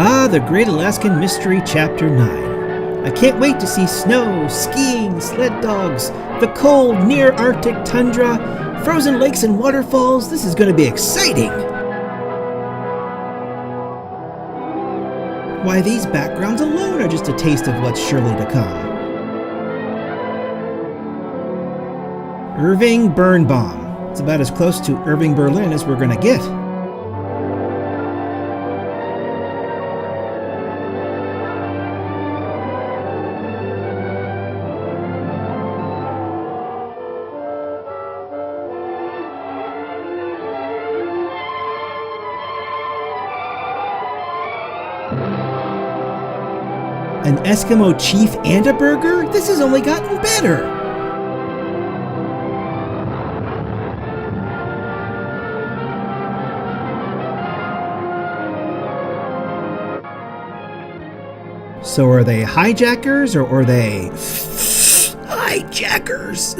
Ah, the Great Alaskan Mystery, Chapter 9. I can't wait to see snow, skiing, sled dogs, the cold, near-Arctic tundra, frozen lakes and waterfalls. This is going to be exciting! Why, these backgrounds alone are just a taste of what's surely to come. Irving Birnbaum. It's about as close to Irving Berlin as we're going to get. An Eskimo chief and a burger? This has only gotten better! So are they hijackers or are they hijackers?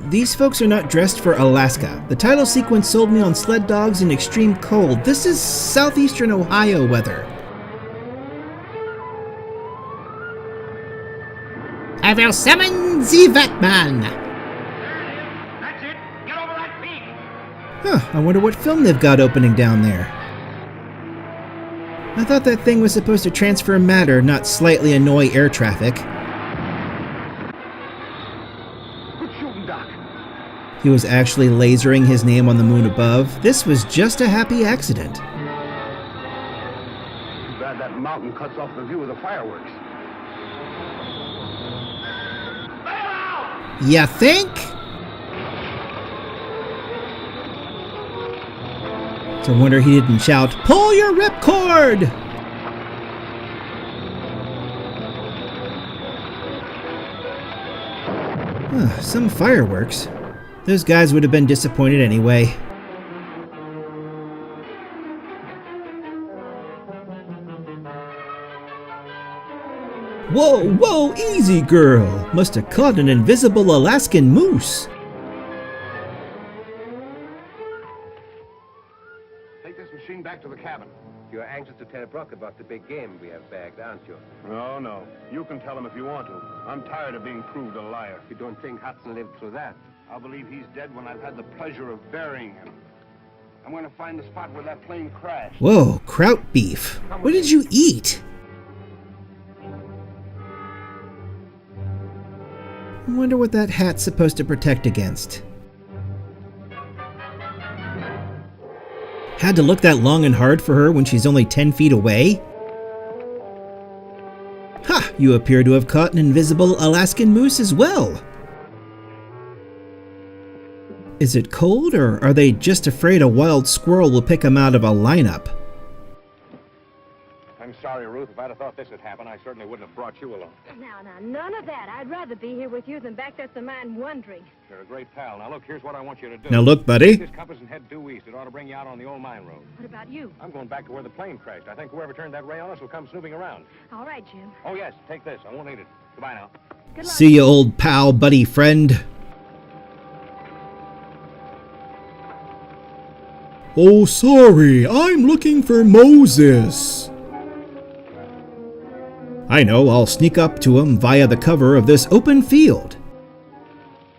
These folks are not dressed for Alaska. The title sequence sold me on sled dogs in extreme cold. This is southeastern Ohio weather. I will summon the Batman! That's it! Get over that peak! Huh, I wonder what film they've got opening down there. I thought that thing was supposed to transfer matter, not slightly annoy air traffic. Good shooting, Doc. He was actually lasering his name on the moon above. This was just a happy accident. Too bad that mountain cuts off the view of the fireworks. Ya think? It's a wonder he didn't shout, "Pull your ripcord!" Some fireworks. Those guys would have been disappointed anyway. Whoa, whoa, easy girl! Must have caught an invisible Alaskan moose. Take this machine back to the cabin. You're anxious to tell Brock about the big game we have bagged, aren't you? No. You can tell him if you want to. I'm tired of being proved a liar. You don't think Hudson lived through that? I'll believe he's dead when I've had the pleasure of burying him. I'm going to find the spot where that plane crashed. Whoa, kraut beef. What did you eat? I wonder what that hat's supposed to protect against. Had to look that long and hard for her when she's only 10 feet away? Ha! You appear to have caught an invisible Alaskan moose as well. Is it cold, or are they just afraid a wild squirrel will pick them out of a lineup? I'm sorry, Ruth. If I'd have thought this would happen, I certainly wouldn't have brought you along. Now, none of that. I'd rather be here with you than back there at the mine wondering. You're a great pal. Now, look, here's what I want you to do. Now look, buddy. Take this compass and head due east. It ought to bring you out on the old mine road. What about you? I'm going back to where the plane crashed. I think whoever turned that ray on us will come snooping around. All right, Jim. Oh, yes, take this. I won't need it. Goodbye now. Good luck. See you, old pal, buddy, friend. Oh, sorry. I'm looking for Moses. I know, I'll sneak up to him via the cover of this open field.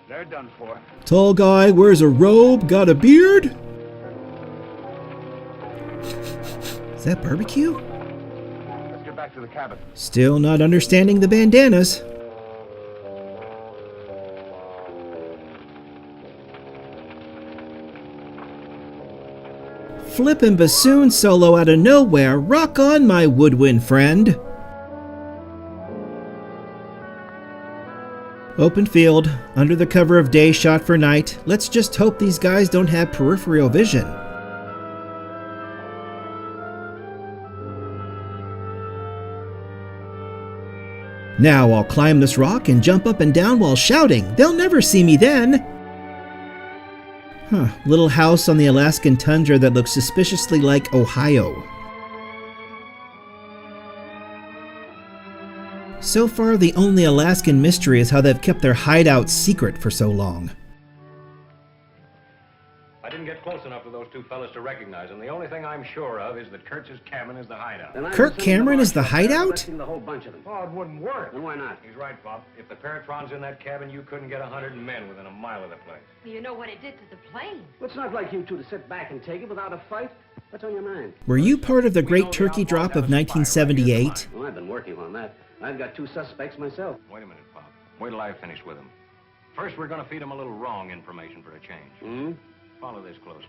They're done for. Tall guy, wears a robe, got a beard? Is that barbecue? Let's get back to the cabin. Still not understanding the bandanas. Flippin' bassoon solo out of nowhere. Rock on, my woodwind friend. Open field, under the cover of day, shot for night. Let's just hope these guys don't have peripheral vision. Now I'll climb this rock and jump up and down while shouting. They'll never see me then. Little house on the Alaskan tundra that looks suspiciously like Ohio. So far, the only Alaskan mystery is how they've kept their hideout secret for so long. I didn't get close enough to those two fellas to recognize them. The only thing I'm sure of is that Kurtz's cabin is the hideout. Kirk Cameron is the hideout? The whole bunch of them. Oh, it wouldn't work. And why not? He's right, Bob. If the Paratron's in that cabin, you couldn't get 100 men within a mile of the place. You know what it did to the plane. It's not like you two to sit back and take it without a fight. What's on your mind? Were you part of the Great Turkey Drop of 1978? Well, I've been working on that. I've got 2 suspects myself. Wait a minute, Bob. Wait till I finish with them. First, we're going to feed them a little wrong information for a change. Hmm? Follow this closely.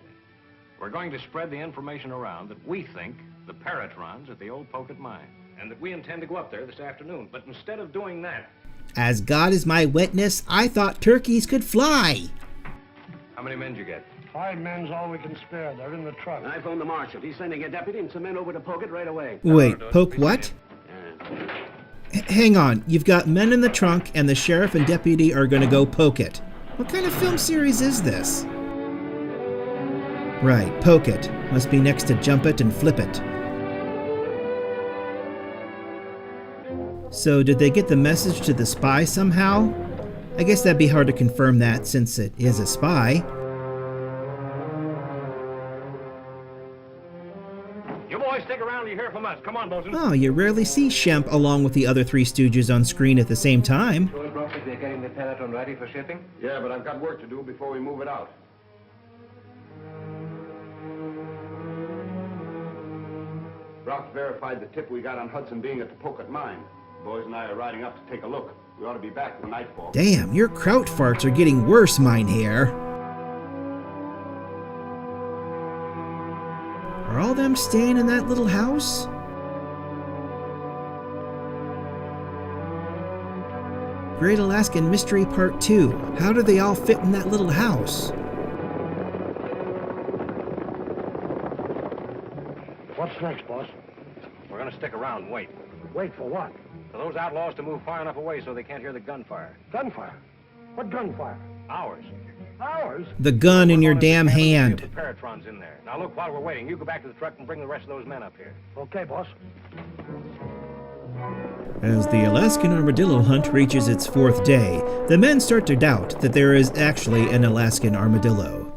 We're going to spread the information around that we think the Paratron's at the old Pocket mine, and that we intend to go up there this afternoon. But instead of doing that... As God is my witness, I thought turkeys could fly. How many men did you get? 5 men's all we can spare. They're in the truck. I phoned the marshal. He's sending a deputy and some men over to Pocket right away. Wait, poke what? Hang on, you've got men in the trunk and the sheriff and deputy are gonna go poke it. What kind of film series is this? Right, poke it. Must be next to jump it and flip it. So did they get the message to the spy somehow? I guess that'd be hard to confirm that since it is a spy. You boys stick around till you hear from us. Come on, Bolton. Oh, you rarely see Shemp along with the other 3 stooges on screen at the same time. Well, Brock, they're getting the Peloton ready for shipping? Yeah, but I've got work to do before we move it out. Brock verified the tip we got on Hudson being at the Pocket mine. The boys and I are riding up to take a look. We ought to be back when nightfall. Damn, your kraut farts are getting worse, Mynheer. Are all them staying in that little house? Great Alaskan Mystery Part 2. How do they all fit in that little house? What's next, boss? We're going to stick around and wait. Wait for what? For those outlaws to move far enough away so they can't hear the gunfire. Gunfire? What gunfire? Ours. Ours? The gun in your damn hand. The Paratron's in there. Now look, while we're waiting, you go back to the truck and bring the rest of those men up here. Okay, boss. As the Alaskan armadillo hunt reaches its 4th day, the men start to doubt that there is actually an Alaskan armadillo.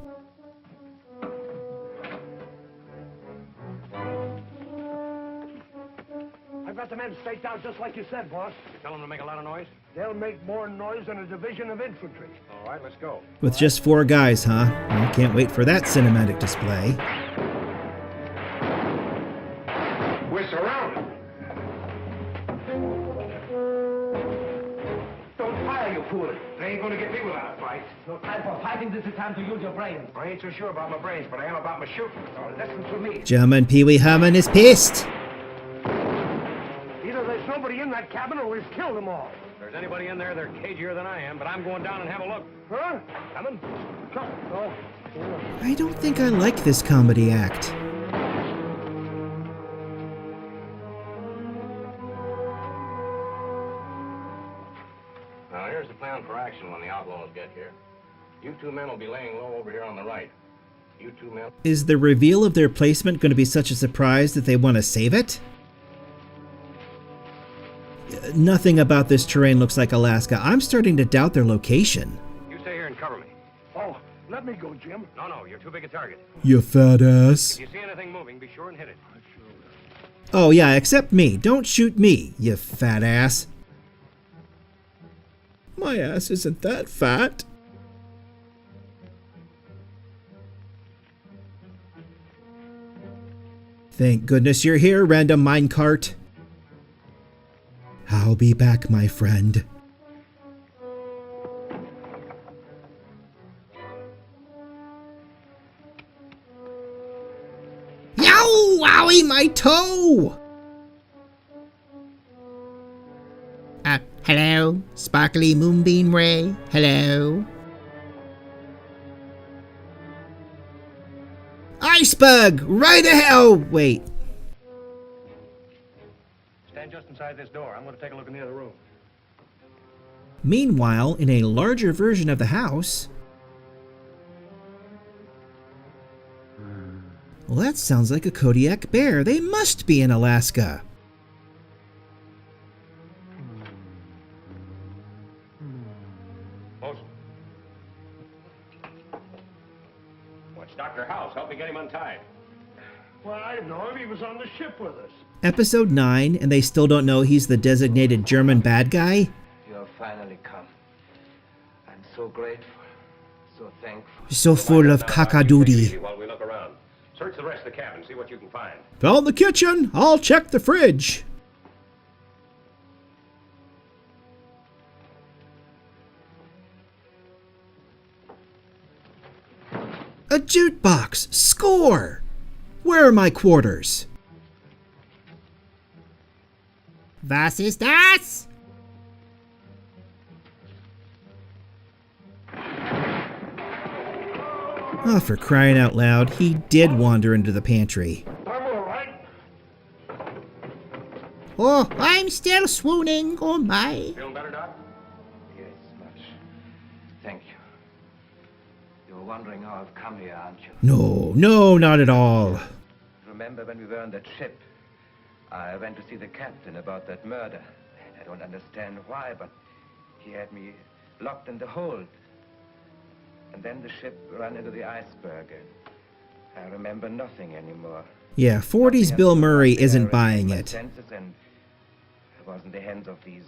I've got the men staked out just like you said, boss. You tell them to make a lot of noise? They'll make more noise than a division of infantry. All right, let's go. With just 4 guys, huh? Well, can't wait for that cinematic display. We're surrounded. Don't fire, you fool! They ain't gonna get me without a fight. No time for fighting. This is time to use your brains. I ain't so sure about my brains, but I am about my shooting. So listen to me. German Pee Wee Herman is pissed. Either there's nobody in that cabin or we've killed them all. If there's anybody in there, they're cagier than I am, but I'm going down and have a look. Huh? Coming? Come. Oh. I don't think I like this comedy act. Now, here's the plan for action when the outlaws get here. You 2 men will be laying low over here on the right. You 2 men... Is the reveal of their placement going to be such a surprise that they want to save it? Nothing about this terrain looks like Alaska. I'm starting to doubt their location. You stay here and cover me. Oh, let me go, Jim. No, you're too big a target. You fat ass. If you see anything moving, be sure and hit it. Oh yeah, except me. Don't shoot me, you fat ass. My ass isn't that fat. Thank goodness you're here, random minecart. I'll be back, my friend. Yow! Wowie, my toe! Hello? Sparkly Moonbeam Ray? Hello? Iceberg! Right ahead! Oh, wait. Stand just inside this door. I'm going to take a look in the other room. Meanwhile, in a larger version of the house... Well, that sounds like a Kodiak bear. They must be in Alaska. Bosun. What's Dr. House? Help me get him untied. Well, I know him. He was on the ship with us. Episode 9, and they still don't know he's the designated German bad guy? You have finally come. I'm so grateful, so thankful. So full of cackadoodie. While we look around. Search the rest of the cabin, see what you can find. Found the kitchen. I'll check the fridge. A jukebox. Score! Where are my quarters? Was ist das? Oh, for crying out loud, he did wander into the pantry. I'm all right. Oh, I'm still swooning. Oh, my. Feeling better, Doc? Yes, much. Thank you. You're wondering how I've come here, aren't you? No, not at all. Remember when we were on that ship? I went to see the captain about that murder. I don't understand why, but he had me locked in the hold. And then the ship ran into the iceberg, and I remember nothing anymore. Yeah, 40's Bill Murray isn't buying it. Senses, and I was in the hands of these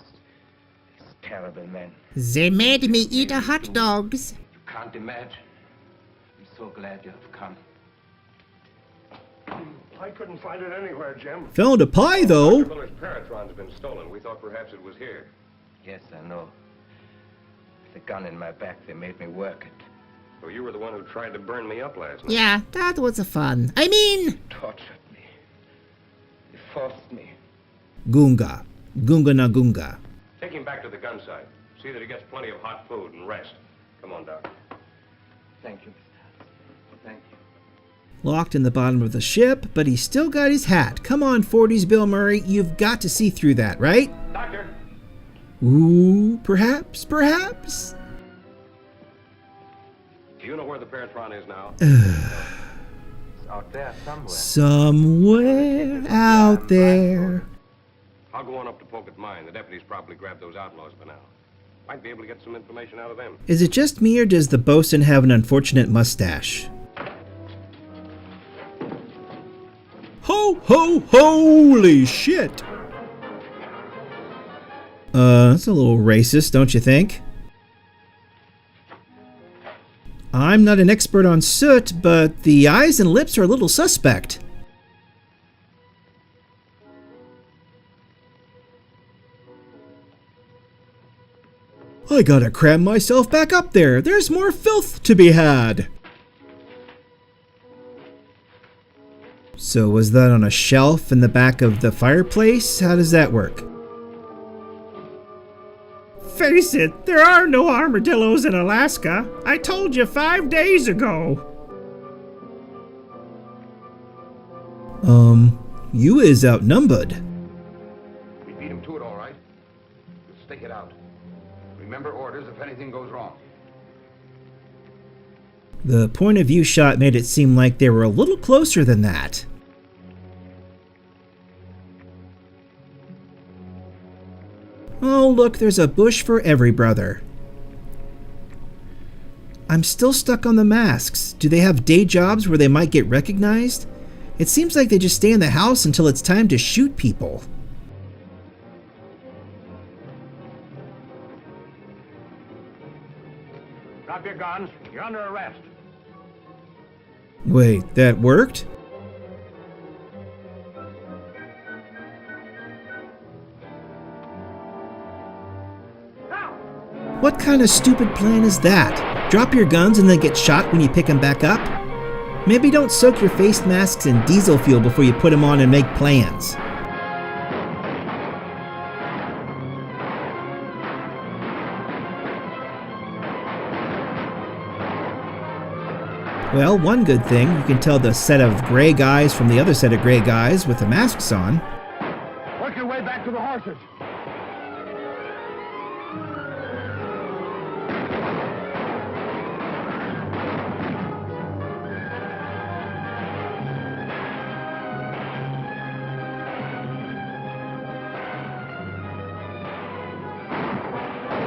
terrible men. They made me eat hot dogs. You can't imagine. I'm so glad you have come. I couldn't find it anywhere, Jim. Found a pie, though. Dr. Miller's Paratron's been stolen. We thought perhaps it was here. Yes, I know. The gun in my back, they made me work it. So you were the one who tried to burn me up last night. Yeah, that was fun. I mean... Tortured me. You forced me. Gunga. Gunga na gunga. Take him back to the gun site. See that he gets plenty of hot food and rest. Come on, Doc. Thank you, Mr. Hudson. Thank you. Locked in the bottom of the ship, but he's still got his hat. Come on, 40's Bill Murray, you've got to see through that, right? Doctor! Ooh, perhaps. Do you know where the Paratron is now? It's out there somewhere. Somewhere out there. I'll go on up to Pocket Mine. The deputies probably grabbed those outlaws by now. Might be able to get some information out of them. Is it just me, or does the bosun have an unfortunate mustache? Holy shit! That's a little racist, don't you think? I'm not an expert on soot, but the eyes and lips are a little suspect. I gotta cram myself back up there. There's more filth to be had. So was that on a shelf in the back of the fireplace? How does that work? Face it, there are no armadillos in Alaska. I told you 5 days ago. You is outnumbered. We beat him to it, all right. We'll stick it out. Remember orders if anything goes wrong. The point of view shot made it seem like they were a little closer than that. Oh, look, there's a bush for every brother. I'm still stuck on the masks. Do they have day jobs where they might get recognized? It seems like they just stay in the house until it's time to shoot people. Drop your guns. You're under arrest. Wait, that worked? What kind of stupid plan is that? Drop your guns and then get shot when you pick them back up? Maybe don't soak your face masks in diesel fuel before you put them on and make plans. Well, one good thing, you can tell the set of gray guys from the other set of gray guys with the masks on. Work your way back to the horses.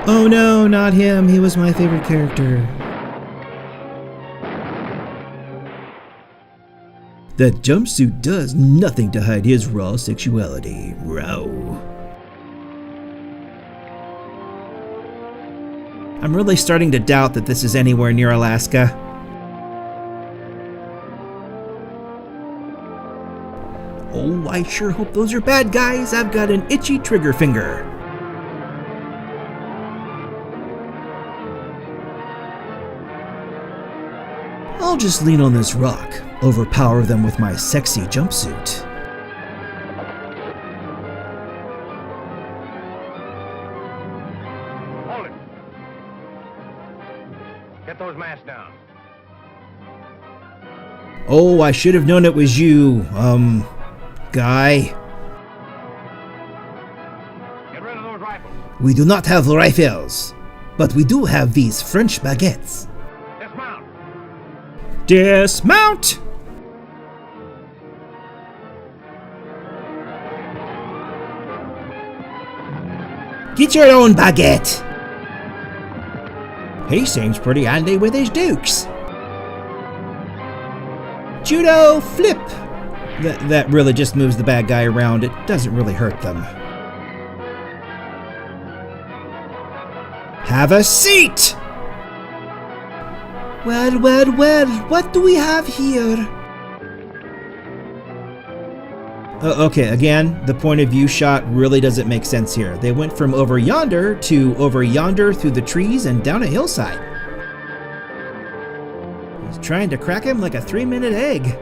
Oh no, not him. He was my favorite character. That jumpsuit does nothing to hide his raw sexuality. Raw. I'm really starting to doubt that this is anywhere near Alaska. Oh, I sure hope those are bad guys. I've got an itchy trigger finger. I'll just lean on this rock, overpower them with my sexy jumpsuit. Hold it. Get those masks down. Oh, I should have known it was you, guy. Get rid of those rifles. We do not have rifles, but we do have these French baguettes. Dismount. Dismount! Get your own baguette! He seems pretty handy with his dukes. Judo flip! That really just moves the bad guy around. It doesn't really hurt them. Have a seat! Well, well, well, what do we have here? Okay, again, the point of view shot really doesn't make sense here. They went from over yonder to over yonder through the trees and down a hillside. He's trying to crack him like a 3-minute egg.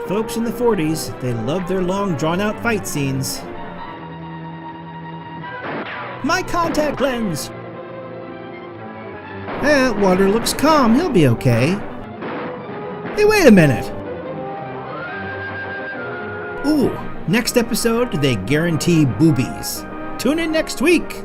Folks in the 40s, they loved their long, drawn-out fight scenes. My contact lens! Water looks calm. He'll be okay. Hey, wait a minute! Ooh, next episode, they guarantee boobies. Tune in next week!